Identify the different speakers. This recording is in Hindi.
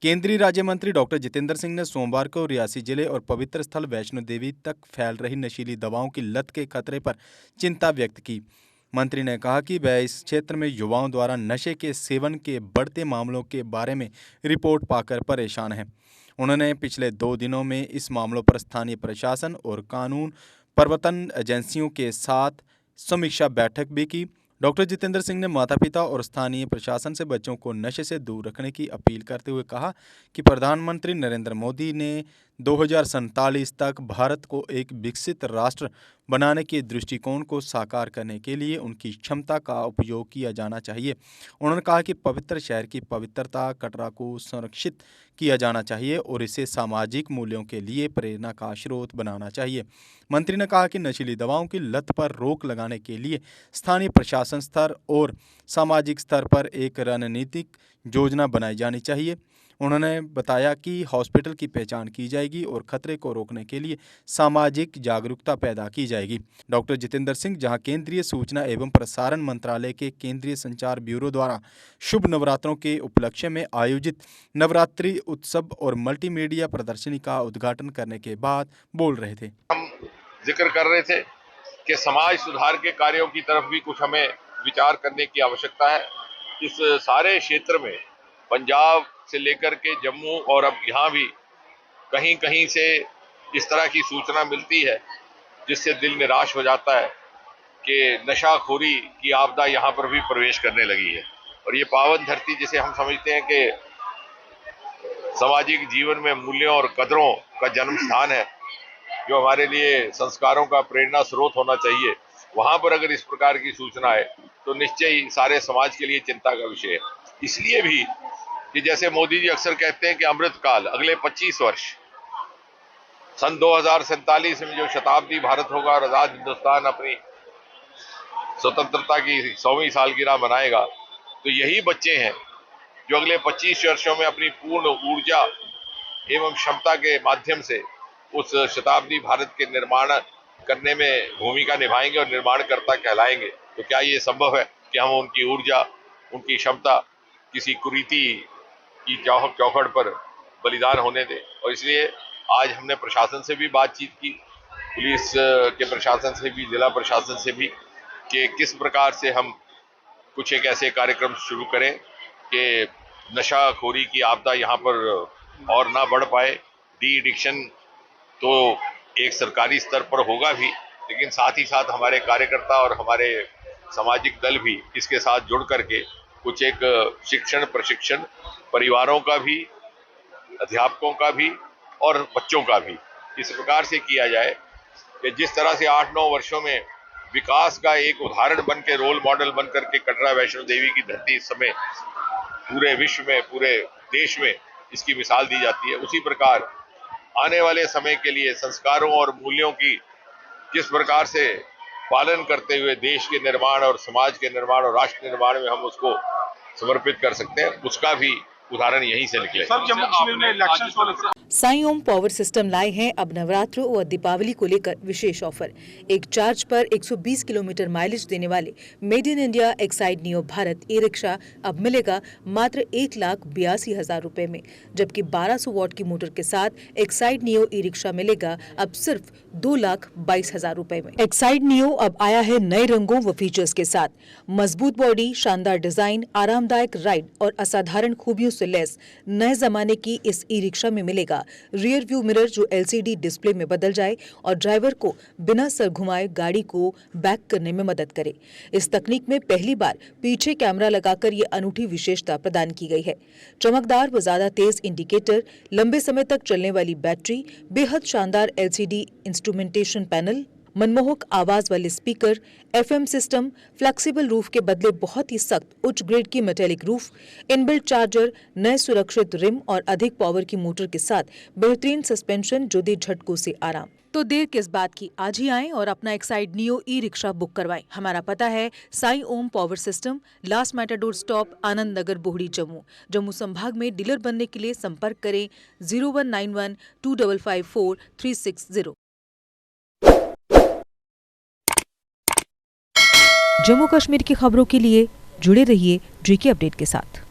Speaker 1: केंद्रीय राज्य मंत्री डॉक्टर जितेंद्र सिंह ने सोमवार को रियासी जिले और पवित्र स्थल वैष्णो देवी तक फैल रही नशीली दवाओं की लत के खतरे पर चिंता व्यक्त की। मंत्री ने कहा कि वह इस क्षेत्र में युवाओं द्वारा नशे के सेवन के बढ़ते मामलों के बारे में रिपोर्ट पाकर परेशान हैं। उन्होंने पिछले 2 दिनों में इस मामलों पर स्थानीय प्रशासन और कानून प्रवर्तन एजेंसियों के साथ समीक्षा बैठक भी की। डॉक्टर जितेंद्र सिंह ने माता-पिता और स्थानीय प्रशासन से बच्चों को नशे से दूर रखने की अपील करते हुए कहा कि प्रधानमंत्री नरेंद्र मोदी ने 2047 तक भारत को एक विकसित राष्ट्र बनाने के दृष्टिकोण को साकार करने के लिए उनकी क्षमता का उपयोग किया जाना चाहिए। उन्होंने कहा कि पवित्र शहर की पवित्रता कटरा को संरक्षित किया जाना चाहिए और इसे सामाजिक मूल्यों के लिए प्रेरणा का स्रोत बनाना चाहिए। मंत्री ने कहा कि नशीली दवाओं की लत पर रोक लगाने के लिए स्थानीय प्रशासन स्तर और सामाजिक स्तर पर एक रणनीतिक योजना बनाई जानी चाहिए। उन्होंने बताया कि हॉस्पिटल की पहचान की जाएगी और खतरे को रोकने के लिए सामाजिक जागरूकता पैदा की जाएगी। डॉक्टर जितेंद्र सिंह जहां केंद्रीय सूचना एवं प्रसारण मंत्रालय के केंद्रीय संचार ब्यूरो द्वारा शुभ नवरात्रों के उपलक्ष्य में आयोजित नवरात्रि उत्सव और मल्टीमीडिया प्रदर्शनी का उद्घाटन करने के बाद बोल रहे थे।
Speaker 2: हम जिक्र कर रहे थे कि समाज सुधार के कार्यों की तरफ भी कुछ हमें विचार करने की आवश्यकता है। इस सारे क्षेत्र में पंजाब से लेकर के जम्मू और अब यहाँ भी कहीं कहीं से इस तरह की सूचना मिलती है जिससे दिल निराश हो जाता है कि नशाखोरी की आपदा यहाँ पर भी प्रवेश करने लगी है। और ये पावन धरती जिसे हम समझते हैं कि सामाजिक जीवन में मूल्यों और कदरों का जन्म स्थान है, जो हमारे लिए संस्कारों का प्रेरणा स्रोत होना चाहिए, वहां पर अगर इस प्रकार की सूचना है तो निश्चय ही सारे समाज के लिए चिंता का विषय है। इसलिए भी कि जैसे मोदी जी अक्सर कहते हैं कि अमृतकाल अगले 25 वर्ष सन 2047 में जो शताब्दी भारत होगा और आजाद हिंदुस्तान अपनी स्वतंत्रता की 100वीं सालगिरह मनाएगा, तो यही बच्चे हैं जो अगले 25 वर्षों में अपनी पूर्ण ऊर्जा एवं क्षमता के माध्यम से उस शताब्दी भारत के निर्माण करने में भूमिका निभाएंगे और निर्माणकर्ता कहलाएंगे। तो क्या ये संभव है कि हम उनकी ऊर्जा, उनकी क्षमता किसी कुरीति की चौखट पर बलिदान होने दें? और इसलिए आज हमने प्रशासन से भी बातचीत की, पुलिस के प्रशासन से भी, जिला प्रशासन से भी, कि किस प्रकार से हम कुछ एक ऐसे कार्यक्रम शुरू करें कि नशाखोरी की आपदा यहाँ पर और ना बढ़ पाए। डी एडिक्शन तो एक सरकारी स्तर पर होगा भी, लेकिन साथ ही साथ हमारे कार्यकर्ता और हमारे सामाजिक दल भी इसके साथ जुड़ करके कुछ एक शिक्षण प्रशिक्षण परिवारों का भी, अध्यापकों का भी और बच्चों का भी इस प्रकार से किया जाए कि जिस तरह से 8-9 वर्षों में विकास का एक उदाहरण बन के, रोल मॉडल बन करके कटरा वैष्णो देवी की धरती इस समय पूरे विश्व में, पूरे देश में इसकी मिसाल दी जाती है, उसी प्रकार आने वाले समय के लिए संस्कारों और मूल्यों की जिस प्रकार से पालन करते हुए देश के निर्माण और समाज के निर्माण और राष्ट्र निर्माण में हम उसको समर्पित कर सकते हैं, उसका भी उदाहरण यहीं से निकले।
Speaker 3: सर, जम्मू कश्मीर में election
Speaker 4: Sai Om power system लाए हैं अब नवरात्र और दीपावली को लेकर विशेष ऑफर। एक चार्ज पर 120 किलोमीटर माइलेज देने वाले made in India Exide neo Bharat e rickshaw अब मिलेगा मात्र 1,82,000 रुपए में, जबकि 1200 वॉट की मोटर के साथ एक्साइड नियो ई रिक्शा मिलेगा अब सिर्फ 2,22,000 रुपए में। एक्साइड नियो अब आया है नए रंगों व फीचर्स के साथ। मजबूत बॉडी, शानदार डिजाइन, आरामदायक राइड और असाधारण खूबियों से लैस नए जमाने की इस ई रिक्शा में मिलेगा रियर व्यू मिरर जो LCD डिस्प्ले में बदल जाए और ड्राइवर को बिना सर घुमाए गाड़ी को बैक करने में मदद करे। इस तकनीक में पहली बार पीछे कैमरा लगाकर ये अनूठी विशेषता प्रदान की गई है। चमकदार व ज्यादा तेज इंडिकेटर, लंबे समय तक चलने वाली बैटरी, बेहद शानदार LCD इंस्ट्रूमेंटेशन पैनल, मनमोहक आवाज वाले speaker, FM system, flexible roof के बदले बहुत ही सख्त उच्च ग्रेड की मेटेलिक रूफ, इनबिल्ट चार्जर, नए सुरक्षित रिम और अधिक पावर की मोटर के साथ बेहतरीन सस्पेंशन जो दे झटकों से आराम। तो देर किस बात की, आज ही आएं और अपना Exide Neo e rickshaw book करवाएं। हमारा पता है Sai Om power system, last matador stop, Anand Nagar, Bohri, Jammu. Jammu संभाग में डीलर बनने के लिए संपर्क करें 0191 2554 360। जम्मू कश्मीर की खबरों के लिए जुड़े रहिए GK अपडेट के साथ।